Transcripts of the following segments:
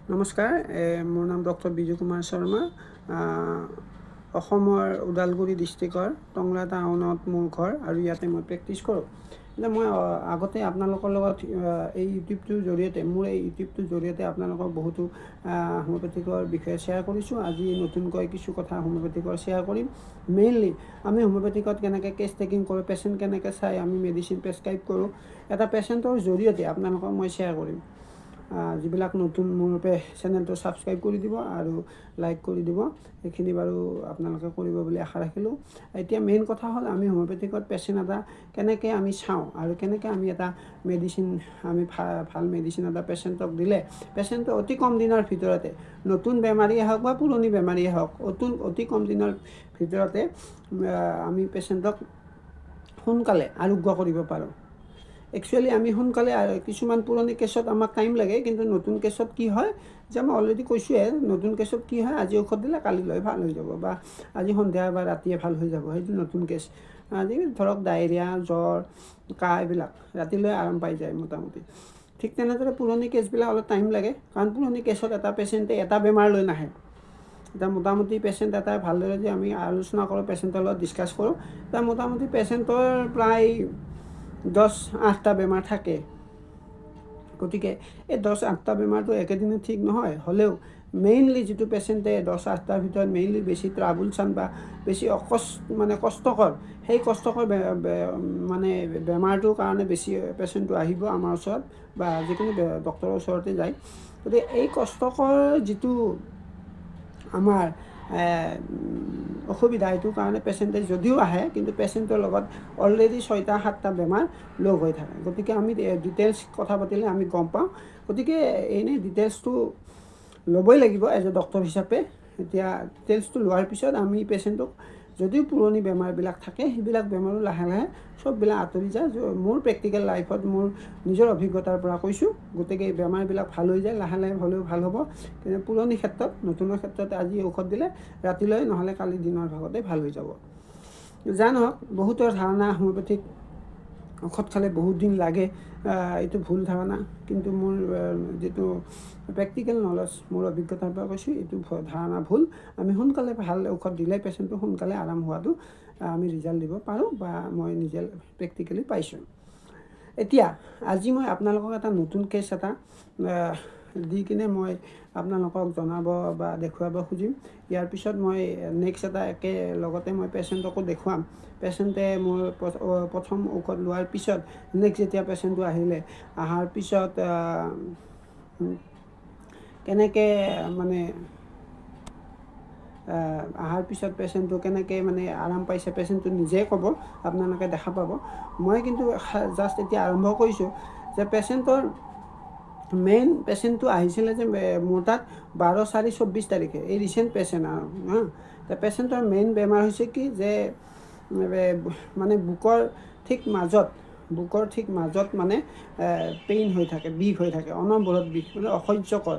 নমস্কাৰ, মোৰ নাম ডক্টৰ বিজু কুমাৰ শৰ্মা। অসমৰ ওদালগুৰি ডিষ্ট্ৰিক্টৰ টংলা টাউনত মোৰ ঘৰ আৰু ইয়াতে মই প্ৰেক্টিছ কৰোঁ। এতিয়া মই আগতে আপোনালোকৰ লগত এই ইউটিউবটোৰ জৰিয়তে আপোনালোকক বহুতো হোমিঅ'পেথিকৰ বিষয়ে শ্বেয়াৰ কৰিছোঁ। আজি নতুনকৈ কিছু কথা হোমিঅ'পেথিকৰ শ্বেয়াৰ কৰিম। মেইনলি আমি হোমিঅ'পেথিকত কেনেকৈ কেছ টেকিং কৰোঁ, পেচেণ্ট কেনেকৈ চাই আমি মেডিচিন প্ৰেছক্ৰাইব কৰোঁ, এটা পেচেণ্টৰ জৰিয়তে আপোনালোকক মই শ্বেয়াৰ কৰিম। যিবিলাক নতুন মোৰ চেনেলটো ছাবস্ক্ৰাইব কৰি দিব আৰু লাইক কৰি দিব, এইখিনি বাৰু আপোনালোকে কৰিব বুলি আশা ৰাখিলোঁ। এতিয়া মেইন কথা হ'ল আমি হোমিঅ'পেথিকত পেচেণ্ট এটা কেনেকৈ আমি চাওঁ আৰু কেনেকৈ আমি এটা মেডিচিন ভাল মেডিচিন এটা পেচেণ্টক দিলে পেচেণ্টটো অতি কম দিনৰ ভিতৰতে, নতুন বেমাৰীয়ে হওক বা পুৰণি বেমাৰীয়ে হওক, অতি কম দিনৰ ভিতৰতে আমি পেচেণ্টক সোনকালে আৰোগ্য কৰিব পাৰোঁ। একচুৱেলি আমি সোনকালে কিছুমান পুৰণি কেছত আমাক টাইম লাগে, কিন্তু নতুন কেছত কি হয় যে মই অলৰেডি কৈছোঁৱে, নতুন কেছত কি হয় আজি ঔষধ দিলে কালিলৈ ভাল হৈ যাব বা আজি সন্ধিয়া বা ৰাতিয়ে ভাল হৈ যাব, সেইটো নতুন কেছ। আজি ধৰক ডায়েৰিয়া, জ্বৰ, কাহ এইবিলাক ৰাতিলৈ আৰাম পাই যায় মোটামুটি। ঠিক তেনেদৰে পুৰণি কেছবিলাক অলপ টাইম লাগে, কাৰণ পুৰণি কেছত এটা পেচেণ্টে এটা বেমাৰ লৈ নাহে। এতিয়া মোটামুটি পেচেণ্ট এটাই ভালদৰে যে আমি আলোচনা কৰোঁ, পেচেণ্টৰ লগত ডিছকাছ কৰোঁ, এতিয়া মোটামুটি পেচেণ্টৰ প্ৰায় 10-8টা বেমাৰ থাকে। গতিকে এই 10-8টা বেমাৰটো একেদিনে ঠিক নহয়, হ'লেও মেইনলি যিটো পেচেণ্টে 10-8টাৰ ভিতৰত মেইনলি বেছি ট্ৰাবুলছাম বা বেছি কষ্টকৰ, সেই কষ্টকৰ বেমাৰটোৰ কাৰণে বেছি পেচেণ্টটো আহিব আমাৰ ওচৰত বা যিকোনো ডক্টৰৰ ওচৰতে যায়। গতিকে এই কষ্টকৰ যিটো আমাৰ অসুবিধা, এইটোৰ কাৰণে পেচেণ্টে যদিও আহে, কিন্তু পেচেণ্টৰ লগত অলৰেডি 6টা-7টা বেমাৰ লগ হৈ থাকে। গতিকে আমি ডিটেইলছ কথা পাতিলে আমি গম পাওঁ। গতিকে এনেই ডিটেইলছটো ল'বই লাগিব এজ এ ডক্টৰ হিচাপে। এতিয়া ডিটেইলছটো লোৱাৰ পিছত আমি পেচেণ্টক যদিও পুৰণি বেমাৰবিলাক থাকে, সেইবিলাক বেমাৰো লাহে লাহে চববিলাক আঁতৰি যায়। মোৰ প্ৰেক্টিকেল লাইফত মোৰ নিজৰ অভিজ্ঞতাৰ পৰা কৈছোঁ। গতিকে এই বেমাৰবিলাক ভাল হৈ যায়, লাহে লাহে হ'লেও ভাল হ'ব। কিন্তু পুৰণি ক্ষেত্ৰত, নতুনৰ ক্ষেত্ৰত আজি ঔষধ দিলে ৰাতিলৈ নহ'লে কালি দিনৰ ভাগতে ভাল হৈ যাব। যা নহওক, বহুতৰ ধাৰণা হোমিঅ'পেথিক ঔষধ খালে বহুত দিন লাগে, এইটো ভুল ধাৰণা। কিন্তু মোৰ যিটো প্ৰেক্টিকেল নলেজ, মোৰ অভিজ্ঞতাৰ পৰা কৈছোঁ, এইটো ধাৰণা ভুল। আমি সোনকালে ভাল ঔষধ দিলে পেচেণ্টটো সোনকালে আৰাম হোৱাটো আমি ৰিজাল্ট দিব পাৰোঁ বা মই নিজে প্ৰেক্টিকেলি পাইছোঁ। এতিয়া আজি মই আপোনালোকক এটা নতুন কেছ এটা দি কিনে মই আপোনালোকক জনাব বা দেখুৱাব খুজিম। ইয়াৰ পিছত মই নেক্সট এটা লগতে মই পেচেণ্টকো দেখুৱাম। পেচেণ্টে মোৰ প্ৰথম ঔষধ লোৱাৰ পিছত নেক্সট যেতিয়া পেচেণ্টটো অহাৰ পিছত কেনেকৈ অহাৰ পিছত পেচেণ্টটো কেনেকৈ আৰাম পাইছে, পেচেণ্টটো নিজে ক'ব, আপোনালোকে দেখা পাব। মই কিন্তু জাষ্ট এতিয়া আৰম্ভ কৰিছোঁ যে পেচেণ্টটো আহিছিলে যে মোৰ তাত 12/4/24 তাৰিখে, এই ৰিচেণ্ট পেচেণ্ট আৰু পেচেণ্টৰ মেইন বেমাৰ হৈছে কি যে বুকৰ ঠিক মাজত পেইন হৈ থাকে, বিষ হৈ থাকে, অনবৰত বিষ, অসহ্যকৰ,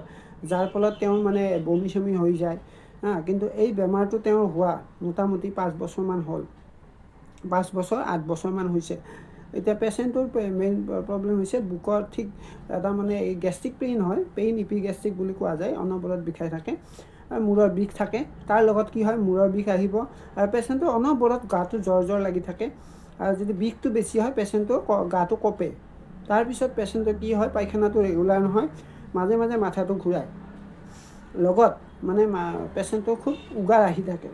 যাৰ ফলত তেওঁৰ বমি চমি হৈ যায়। কিন্তু এই বেমাৰটো তেওঁৰ হোৱা মোটামুটি 5 বছৰমান হ'ল, 5 বছৰ 8 বছৰমান হৈছে। এতিয়া পেচেণ্টটোৰ মেইন প্ৰব্লেম হৈছে বুকৰ ঠিক এটা এই গেষ্ট্ৰিক পেইন হয়, পেইন ইপিগেষ্ট্ৰিক বুলি কোৱা যায়, অনবৰত বিষাই থাকে, মূৰৰ বিষ থাকে। তাৰ লগত কি হয়, মূৰৰ বিষ আহিব আৰু পেচেণ্টৰ অনবৰত গাটো জ্বৰ লাগি থাকে। আৰু যদি বিষটো বেছি হয়, পেচেণ্টৰ গাটো কঁপে। তাৰপিছত পেচেণ্টৰ কি হয়, পায়খানাটো ৰেগুলাৰ নহয়, মাজে মাজে মাথাটো ঘূৰাই, লগত পেচেণ্টৰ খুব উগাৰ আহি থাকে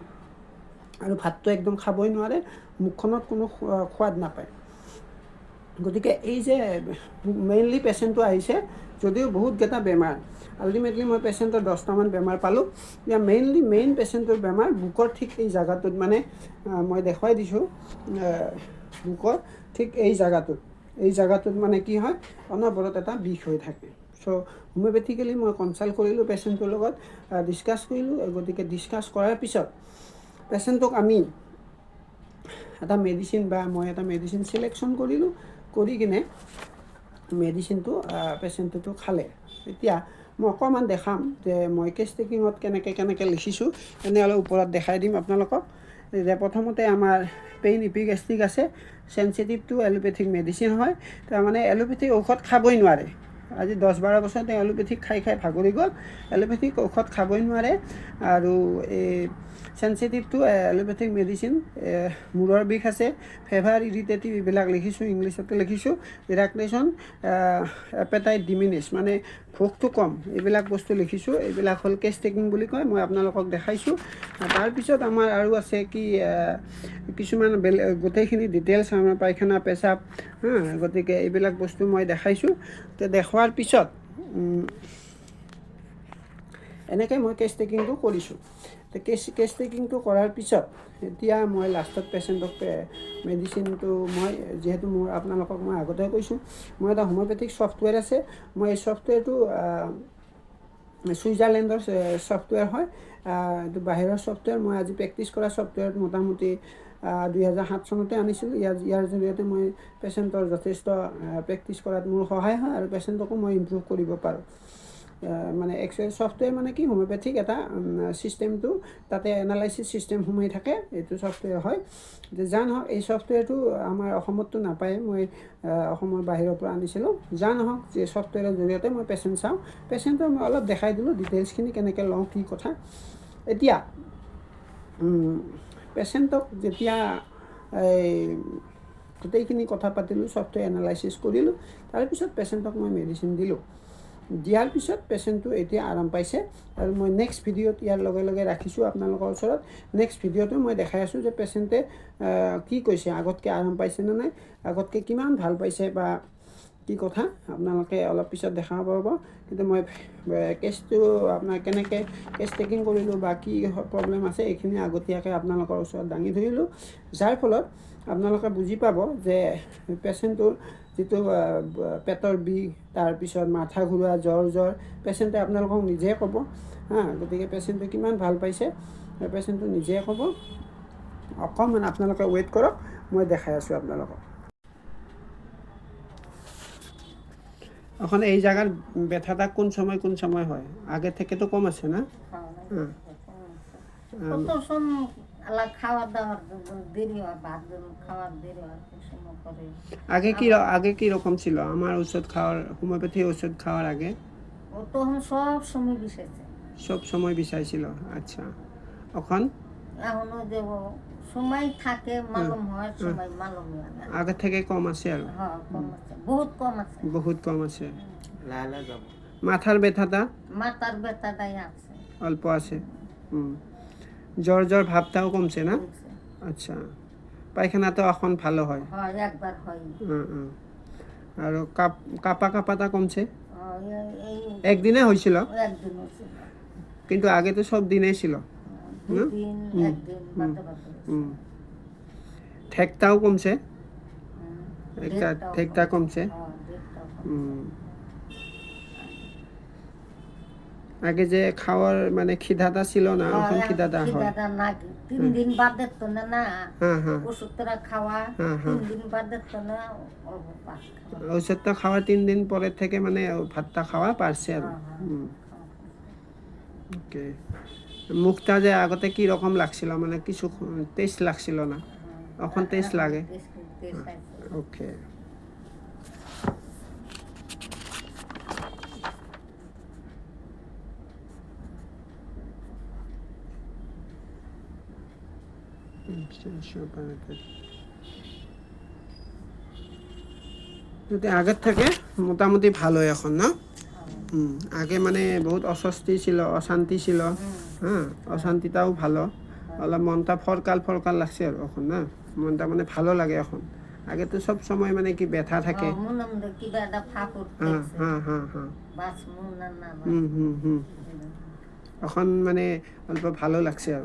আৰু ভাতটো একদম খাবই নোৱাৰে, মুখখনত কোনো সোৱাদ নাপায়। গতিকে এই যে মেইনলি পেচেণ্টটো আহিছে, যদিও বহুতকেইটা বেমাৰ, আল্টিমেটলি মই পেচেণ্টৰ 10টামান বেমাৰ পালোঁ। এতিয়া মেইন পেচেণ্টৰ বেমাৰ বুকৰ ঠিক এই জেগাটোত, মই দেখুৱাই দিছোঁ, বুকৰ ঠিক এই জেগাটোত কি হয়, অনবৰত এটা বিষ হৈ থাকে। চ' হোমিঅ'পেথিকেলি মই কনচাল্ট কৰিলোঁ পেচেণ্টটোৰ লগত, ডিছকাছ কৰিলোঁ। গতিকে ডিছকাছ কৰাৰ পিছত পেচেণ্টক আমি এটা মেডিচিন চিলেকশ্যন কৰিলোঁ, কৰি কিনে মেডিচিনটো পেচেণ্টটো খালে। এতিয়া মই অকণমান দেখাম যে মই কেছ টেকিঙত কেনেকৈ লিখিছোঁ, অলপ ওপৰত দেখাই দিম আপোনালোকক। যে প্ৰথমতে আমাৰ পেইন ইপিগেষ্ট্ৰিক আছে, চেনচিটিভ টু এলোপেথিক মেডিচিন হয়, তাৰমানে এলোপেথিক ঔষধ খাবই নোৱাৰে, আজি 10-12 বছৰ তেওঁ এলোপেথিক খাই খাই ভাগৰি গ'ল। এলোপেথিক ঔষধ খাবই নোৱাৰে আৰু এই চেনচিটিভ টু এলোপেথিক মেডিচিন, মূৰৰ বিষ আছে, ফেভাৰ, ইৰিটেটিভ এইবিলাক লিখিছোঁ, ইংলিছতে লিখিছোঁ। ইৰাকটেশ্যন, এপেটাইট ডিমিনিছ মানে ভোকটো কম, এইবিলাক বস্তু লিখিছোঁ। এইবিলাক হ'ল কেছ টেকিং বুলি কয়, মই আপোনালোকক দেখাইছোঁ। তাৰপিছত আমাৰ আৰু আছে কি কিছুমান গোটেইখিনি ডিটেইলছ আমাৰ পায়খানা, পেচাব, গতিকে এইবিলাক বস্তু মই দেখাইছোঁ। তো দেখুৱাৰ পিছত এনেকৈ মই কেছ টেকিংটো কৰিছোঁ। তো কেছ টেকিংটো কৰাৰ পিছত এতিয়া মই লাষ্টত পেচেণ্টক মেডিচিনটো মই যিহেতু মোৰ আপোনালোকক মই আগতে কৈছোঁ, মই এটা হোমিঅ'পেথিক ছফ্টৱেৰ আছে। মই এই ছফ্টৱেৰটো ছুইজাৰলেণ্ডৰ ছফ্টৱেৰ হয়, এইটো বাহিৰৰ ছফ্টৱেৰ। মই আজি প্ৰেক্টিছ কৰা ছফ্টৱেৰত মোটামুটি 2007 চনতে আনিছিলোঁ। ইয়াৰ জৰিয়তে মই পেচেণ্টৰ যথেষ্ট প্ৰেক্টিছ কৰাত মোৰ সহায় হয় আৰু পেচেণ্টকো মই ইমপ্ৰুভ কৰিব পাৰোঁ। মানে ছফ্টৱেৰ মানে কি, হোমিঅ'পেথিক এটা ছিষ্টেমটো তাতে এনালাইচিছ ছিষ্টেম সোমাই থাকে, এইটো ছফ্টৱেৰ হয়। যে যা নহওক, এই ছফ্টৱেৰটো আমাৰ অসমততো নাপায়, মই অসমৰ বাহিৰৰ পৰা আনিছিলোঁ। যা নহওক, যে ছফ্টৱেৰৰ জৰিয়তে মই পেচেণ্ট চাওঁ, পেচেণ্টৰ মই অলপ দেখাই দিলোঁ ডিটেইলছখিনি কেনেকৈ লওঁ, কি কথা। এতিয়া পেচেণ্টক যেতিয়া এই গোটেইখিনি কথা পাতিলোঁ, ছফ্টৱেৰ এনালাইচিছ কৰিলোঁ, তাৰপিছত পেচেণ্টক মই মেডিচিন দিলোঁ। দিয়াৰ পিছত পেচেণ্টটো এতিয়া আৰাম পাইছে আৰু মই নেক্সট ভিডিঅ'ত ইয়াৰ লগে লগে ৰাখিছোঁ আপোনালোকৰ ওচৰত। নেক্সট ভিডিঅ'টো মই দেখাই আছোঁ যে পেচেণ্টে কি কৈছে, আগতকৈ আৰাম পাইছে নে নাই, আগতকৈ কিমান ভাল পাইছে বা কি কথা আপোনালোকে অলপ পিছত দেখা পাব। কিন্তু মই কেছটো আপোনাৰ কেনেকৈ কেছ টেকিং কৰিলোঁ বা কি প্ৰব্লেম আছে এইখিনি আগতীয়াকৈ আপোনালোকৰ ওচৰত দাঙি ধৰিলোঁ, যাৰ ফলত আপোনালোকে বুজি পাব যে পেচেণ্টটোৰ যিটো পেটৰ বিষ, তাৰপিছত মাথা ঘূৰোৱা, জ্বৰ পেচেণ্টে আপোনালোকক নিজে ক'ব। গতিকে পেচেণ্টটো কিমান ভাল পাইছে পেচেণ্টটো নিজে ক'ব। অকণমান আপোনালোকে ৱেইট কৰক, মই দেখাই আছোঁ আপোনালোকক। এখন এই জায়গার ব্যথাটা কোন সময় হয়? আগে থেকে তো কম আছে না? আগে কি রকম ছিল আমার ওষুধ খাওয়ার, হোমিওপ্যাথি ওষুধ খাওয়ার আগে? তখন সব সময় বিষাইছে, সব সময় বিষাইছিল। আচ্ছা, এখন এখনো দেব সময় থাকে, মালুম হয়, সময় মালুম হয় না। আগে থেকে কম আছে আর? হ্যাঁ, কম আছে, বহুত কম আছে, বহুত কম আছে। মাথার ব্যথাটা? মাথার ব্যথাটাই আছে, অল্প আছে। জ্বর ভাবটাও কমছে না? আচ্ছা, পায়খানা তো এখন ভালো হয়? হ্যাঁ, একবার হয়। আর কাঁপাটা কমছে? একদিনে হয়েছিল? একদিন হয়েছিল, কিন্তু আগে তো সব দিনেই ছিল। দুদিন, একদিন বাদে বাদে। ঠেকটাও কমছে? ঠেকটা কমছে। আগে যে খাওয়ার মানে খিদাটা ছিল না, এখন খিদাটা হয়? 3 দিন বাদে তো না ওষুধটা খাওয়া, 3 দিন বাদে তো না অল্প ভাত খাওয়া। ওষুধটা খাওয়ার 3 দিন পরের থেকে মানে ভাতটা খাওয়া পারছে আর। ওকে, মুখটা যে আগতে কি রকম লাগছিল, মানে কিছু টেস্ট লাগছিল না, এখন টেস্ট লাগে? ওকে, আগের থেকে মোটামুটি ভালো এখন না? আগে মানে বহুত অস্বস্তি ছিল, অশান্তি ছিল, অশান্তিটাও ভালো, অলপ মনটা ফরকাল লাগছে আর এখন না, মনটা মানে ভালো লাগে এখন। আগে তো সব সময় মানে কি ব্যথা থাকে। এখন মানে অল্প ভালো লাগছে আর।